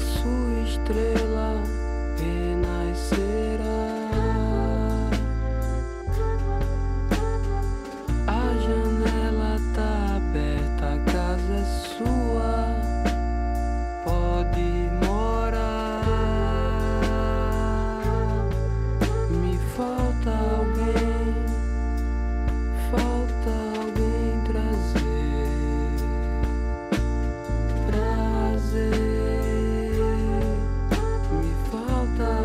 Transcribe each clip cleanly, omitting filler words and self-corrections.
sua estrela renascerá. A janela tá aberta, a casa é sua, pode morar. Me falta alguém trazer. Me falta alguém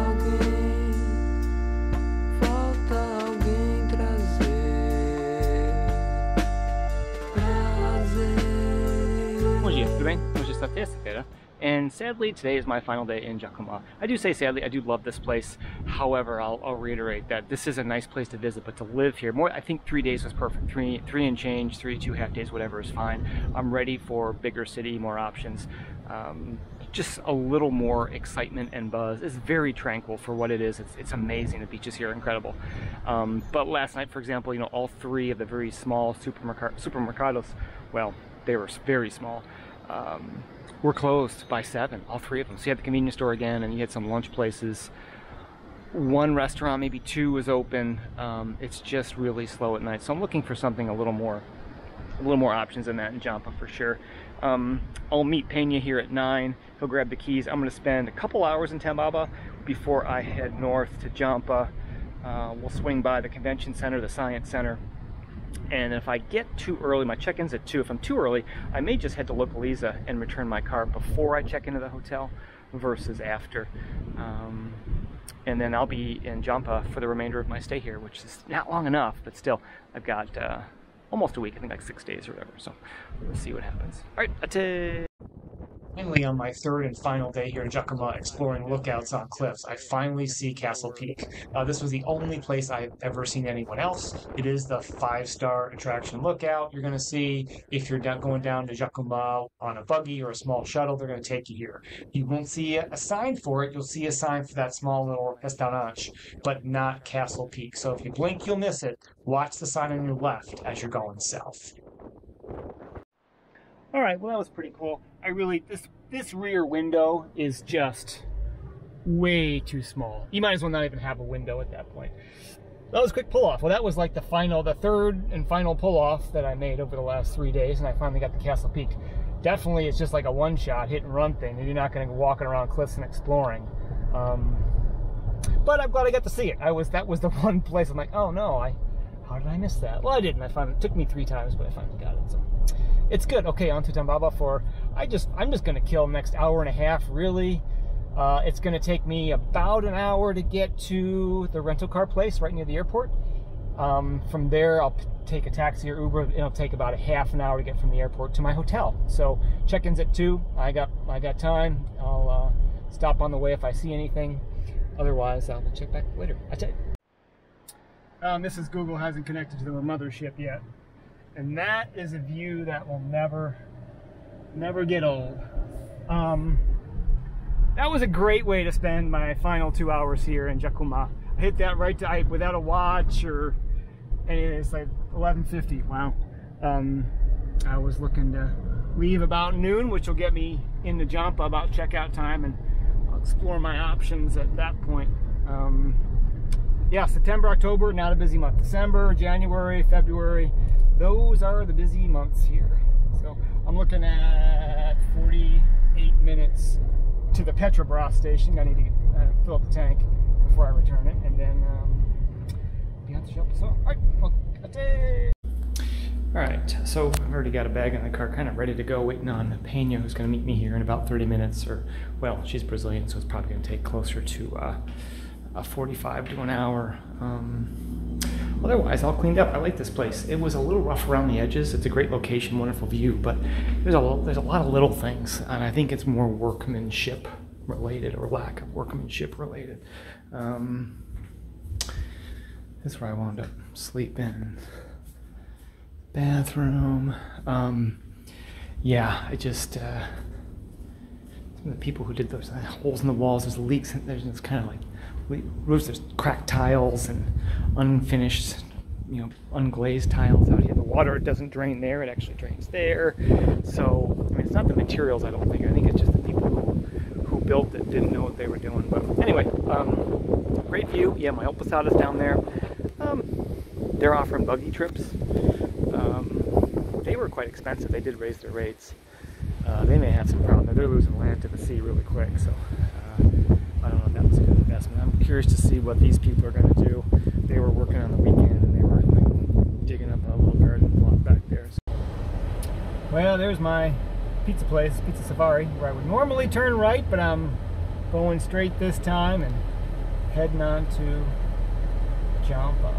trazer. Bom dia, tudo bem? Hoje é sexta-feira, and sadly today is my final day in Jacumã. I do say sadly, I do love this place. However, I'll reiterate that this is a nice place to visit, but to live here, I think 3 days was perfect. Three and change, 3 to 2.5 days, whatever is fine. I'm ready for bigger city, more options. Just a little more excitement and buzz. It's very tranquil for what it is. It's amazing. The beaches here are incredible. But last night, for example, you know, all 3 of the very small supermercados, well, they were very small, were closed by 7, all 3 of them. So you had the convenience store again, and you had some lunch places. 1 restaurant, maybe 2 was open. It's just really slow at night. So I'm looking for something a little more options than that in Jampa for sure. I'll meet Peña here at 9. He'll grab the keys. I'm going to spend a couple hours in Tambaba before I head north to Jampa. We'll swing by the convention center, the science center. And if I get too early, my check-in's at 2. If I'm too early, I may just head to Localiza and return my car before I check into the hotel versus after. And then I'll be in Jampa for the remainder of my stay here, which is not long enough, but still, I've got almost a week, I think like 6 days or whatever, so we'll see what happens. All right, that's it. Finally, on my 3rd and final day here in Jacumã, exploring lookouts on cliffs, I finally see Castle Peak. This was the only place I've ever seen anyone else. It is the 5-star attraction lookout. You're going to see, if you're going down to Jacumã on a buggy or a small shuttle, they're going to take you here. You won't see a sign for it. You'll see a sign for that small little restaurant, but not Castle Peak. So if you blink, you'll miss it. Watch the sign on your left as you're going south. All right, well, that was pretty cool. This rear window is just way too small. You might as well not even have a window at that point. That was a quick pull-off. Well, that was like the 3rd and final pull-off that I made over the last 3 days, and I finally got the Castle Peak. Definitely, it's just like a one-shot hit-and-run thing. You're not going to go walking around cliffs and exploring. But I'm glad I got to see it. That was the one place I'm like, oh no, how did I miss that? Well, I didn't. It took me 3 times, but I finally got it. So it's good. Okay, on to Tambaba I'm just going to kill next hour and a half, really. It's going to take me about an hour to get to the rental car place right near the airport. From there, I'll take a taxi or Uber. It'll take about a half an hour to get from the airport to my hotel. So check-in's at 2. I got time. I'll stop on the way if I see anything. Otherwise, I'll check back later. That's it. Mrs. Google hasn't connected to the mothership yet. And that is a view that will never get old. That was a great way to spend my final 2 hours here in Jacumã. I hit that right without a watch or anything. It's like 11:50. Wow. I was looking to leave about noon, which will get me into Jampa about checkout time, and I'll explore my options at that point. Yeah, September, October, not a busy month. December, January, February, those are the busy months here. So I'm looking at 48 minutes to the Petrobras station. I need to fill up the tank before I return it, and then be on the João Pessoa. All right, well, that's it. All right, so I've already got a bag in the car, kind of ready to go, waiting on Peña, who's going to meet me here in about 30 minutes, or, well, she's Brazilian, so it's probably going to take closer to a 45 to an hour. Otherwise, all cleaned up. I like this place. It was a little rough around the edges. It's a great location, wonderful view, but there's a lot of little things, and I think it's more workmanship related, or lack of workmanship related. This is where I wound up sleeping. Bathroom. Yeah, I just some of the people who did those holes in the walls, there's leaks, and there's kind of like roofs, there's cracked tiles and unfinished, you know, unglazed tiles out here. The water doesn't drain there, it actually drains there. So I mean, it's not the materials, I don't think. I think it's just the people who built didn't know what they were doing. But anyway, great view. Yeah, my Opus is down there. They're offering buggy trips. They were quite expensive. They did raise their rates. They may have some problem. They're losing land to the sea really quick, so I don't know if that was a good investment. I'm curious to see what these people are going to do. They were working on the weekend and they were like, digging up a little garden plot back there. So. Well, there's my pizza place, Pizza Safari, where I would normally turn right, but I'm going straight this time and heading on to Jampa.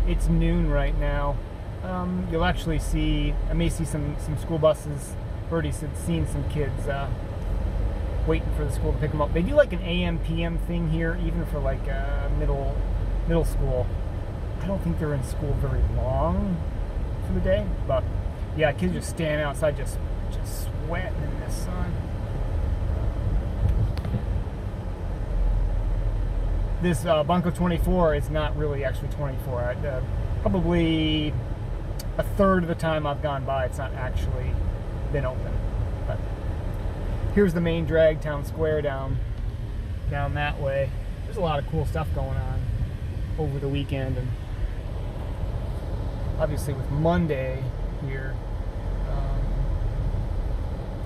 It's noon right now. You'll actually see, I may see some school buses. I've already seen some kids waiting for the school to pick them up. They do like an AM PM thing here, even for like middle school. I don't think they're in school very long for the day, but yeah, kids just standing outside, just sweating in the sun. This Banco 24 is not really actually 24. Probably a third of the time I've gone by, it's not actually been open. But here's the main drag town square down that way. There's a lot of cool stuff going on over the weekend, and obviously with Monday here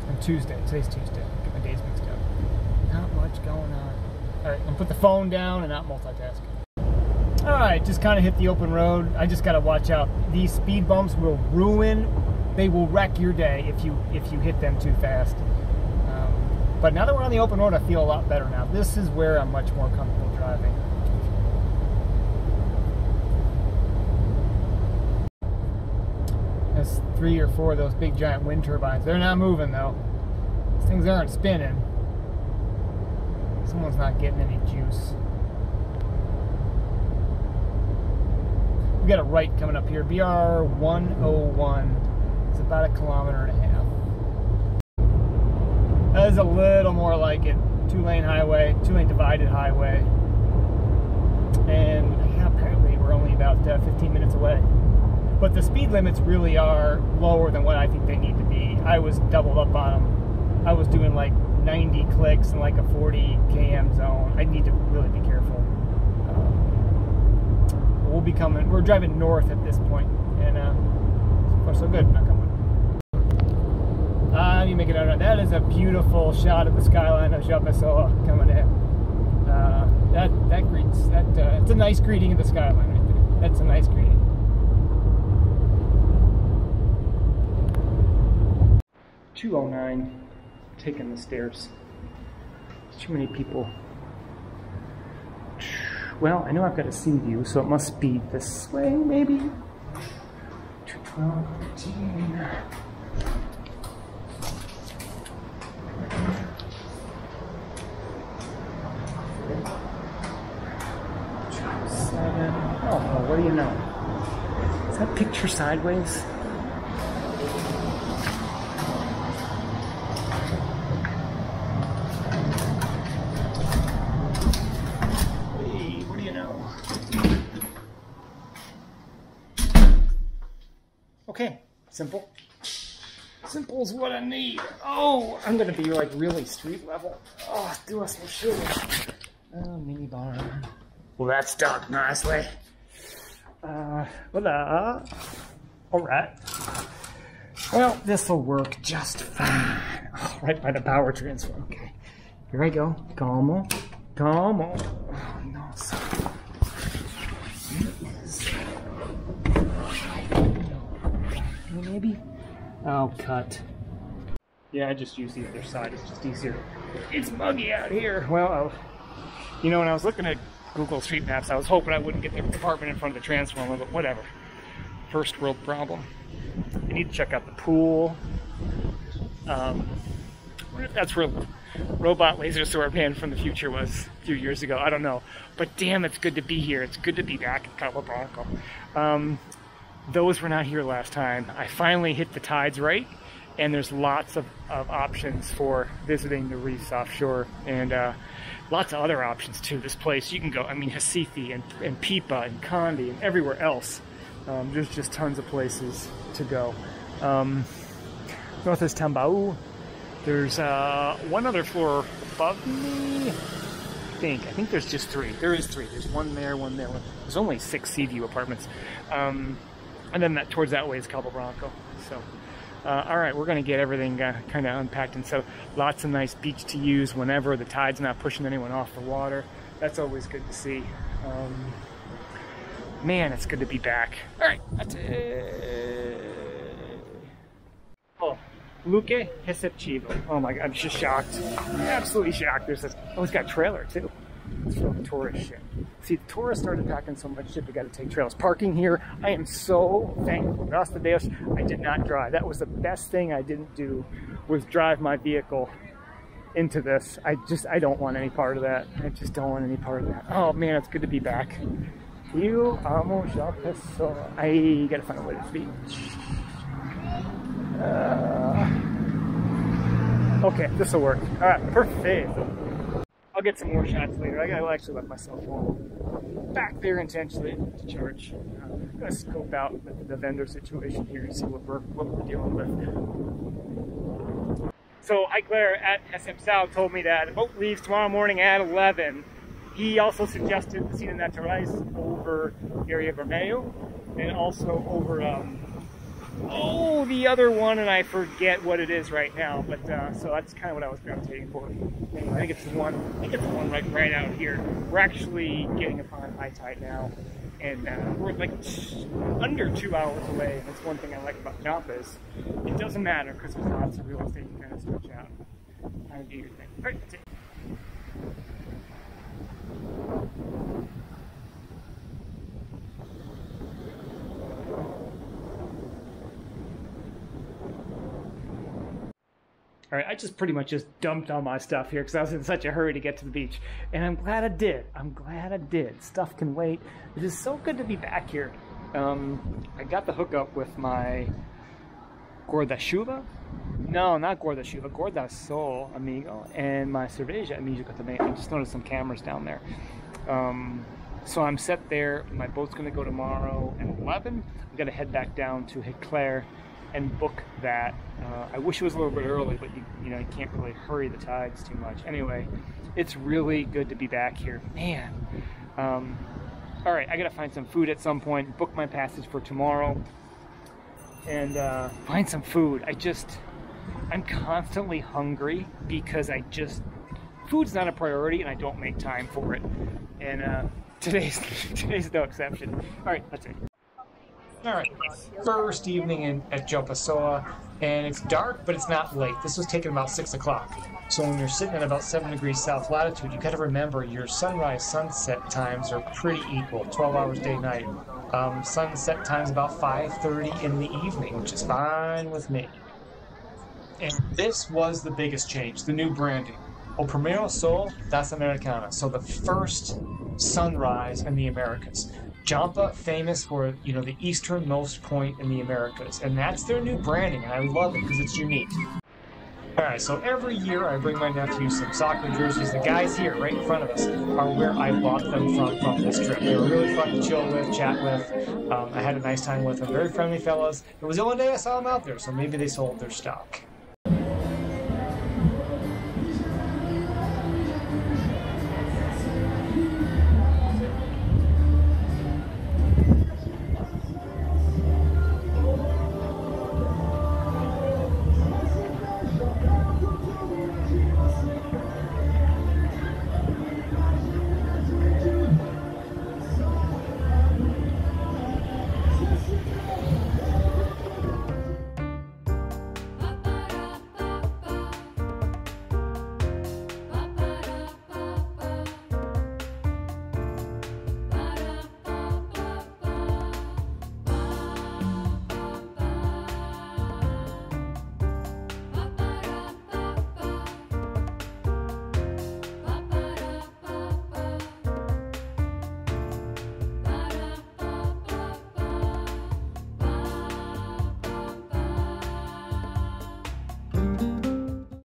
and Tuesday. Today's Tuesday. Get my days mixed up. Not much going on. All right, I'm gonna put the phone down and not multitask. All right, just kind of hit the open road. I just gotta watch out. These speed bumps will they will wreck your day if you hit them too fast. But now that we're on the open road, I feel a lot better now. This is where I'm much more comfortable driving. There's 3 or 4 of those big giant wind turbines. They're not moving though. These things aren't spinning. Someone's not getting any juice. We got a right coming up here. BR-101. It's about 1.5 kilometers. That is a little more like it. 2-lane highway, 2-lane divided highway. And yeah, apparently we're only about 15 minutes away. But the speed limits really are lower than what I think they need to be. I was doubled up on them. I was doing like 90 clicks in like a 40 km zone. I need to really be careful. We're driving north at this point, and so far so good, knock on wood. You make it out. That is a beautiful shot of the skyline of João Pessoa coming in. It's a nice greeting of the skyline right there. That's a nice greeting. .209, taking the stairs. Too many people. Well, I know I've got a sea view, so it must be this way, maybe. 212, 13. Oh, what do you know? Is that picture sideways? Okay, simple. Simple is what I need. Oh, I'm gonna be like really street level. Oh, do us some shit. Oh, mini barn. Well, that's done nicely. Voila. All right. Well, this will work just fine. Oh, right by the power transfer. Okay. Here I go. Calmo. Calmo. Oh, no, sorry. Maybe? Oh, cut. Yeah, I just use the other side. It's just easier. It's muggy out here. Well, you know, when I was looking at Google Street Maps, I was hoping I wouldn't get the apartment in front of the transformer, but whatever. First world problem. I need to check out the pool. I wonder if that's where Robot Laser Sword Man from the future was a few years ago. I don't know. But damn, it's good to be here. It's good to be back in Cabo Branco. Those were not here last time. I finally hit the tides right, and there's lots of options for visiting the reefs offshore, and lots of other options too. This place, you can go, I mean, Recife and Pipa and Condi and everywhere else. There's just tons of places to go. North is Tambaú, There's one other floor above me. I think there's just 3. There is 3. There's one there, one there. There's only 6 sea view apartments. And then towards that way is Cabo Branco. So, all right, we're gonna get everything kind of unpacked. And so lots of nice beach to use whenever the tide's not pushing anyone off the water. That's always good to see. Man, it's good to be back. All right, that's it. Oh, Luque Receptivo. Oh my God, I'm just shocked. Absolutely shocked. There's this, oh, it's got a trailer too. It's for tourist shit. See, the tourists started packing so much shit, we got to take trailers. Parking here, I am so thankful. Gracias a Dios, I did not drive. That was the best thing I didn't do, was drive my vehicle into this. I don't want any part of that. I just don't want any part of that. Oh man, it's good to be back. Eu amo João Pessoa. I gotta find a way to the beach. Okay, this will work. All right, perfect. I'll get some more shots later. I'll actually let myself home back there intentionally to charge. I'm gonna scope out the vendor situation here and see what we're dealing with. So Eichler at SM South told me that the boat leaves tomorrow morning at 11. He also suggested the Cine Naturais over Area Vermelho and also over oh, the other one, and I forget what it is right now. But so that's kind of what I was gravitating for. Anyway, I think it's the one right out here. We're actually getting upon high tide now, and we're like under 2 hours away. And that's one thing I like about Jampa is it doesn't matter because there's lots of real estate you kind of stretch out. Kind of do your thing. All right, that's it. All right, I just pretty much dumped all my stuff here because I was in such a hurry to get to the beach. And I'm glad I did. I'm glad I did. Stuff can wait. It is so good to be back here. I got the hookup with my guarda-chuva. No, not guarda-chuva. Guarda-sol, amigo. And my cerveja, amigo também. I just noticed some cameras down there. So I'm set there. My boat's going to go tomorrow at 11. I'm going to head back down to Heclair and book that. I wish it was a little bit early, but you know, you can't really hurry the tides too much. Anyway, it's really good to be back here, man. All right, I gotta find some food at some point, book my passage for tomorrow, and find some food. I'm constantly hungry because food's not a priority and I don't make time for it. And today's no exception. All right, that's it. All right, first evening at João Pessoa, and it's dark, but it's not late. This was taken about 6 o'clock. So when you're sitting at about 7 degrees south latitude, you got to remember your sunrise sunset times are pretty equal, 12 hours day night. Sunset time's about 5:30 in the evening, which is fine with me. And this was the biggest change, the new branding. O primeiro sol das Americanas, so the first sunrise in the Americas. Jampa, famous for, you know, the easternmost point in the Americas, and that's their new branding, and I love it because it's unique. All right, so every year I bring my nephew some soccer jerseys. The guys here, right in front of us, are where I bought them from this trip. They were really fun to chill with, chat with. I had a nice time with them. Very friendly fellas. It was the only day I saw them out there, so maybe they sold their stock.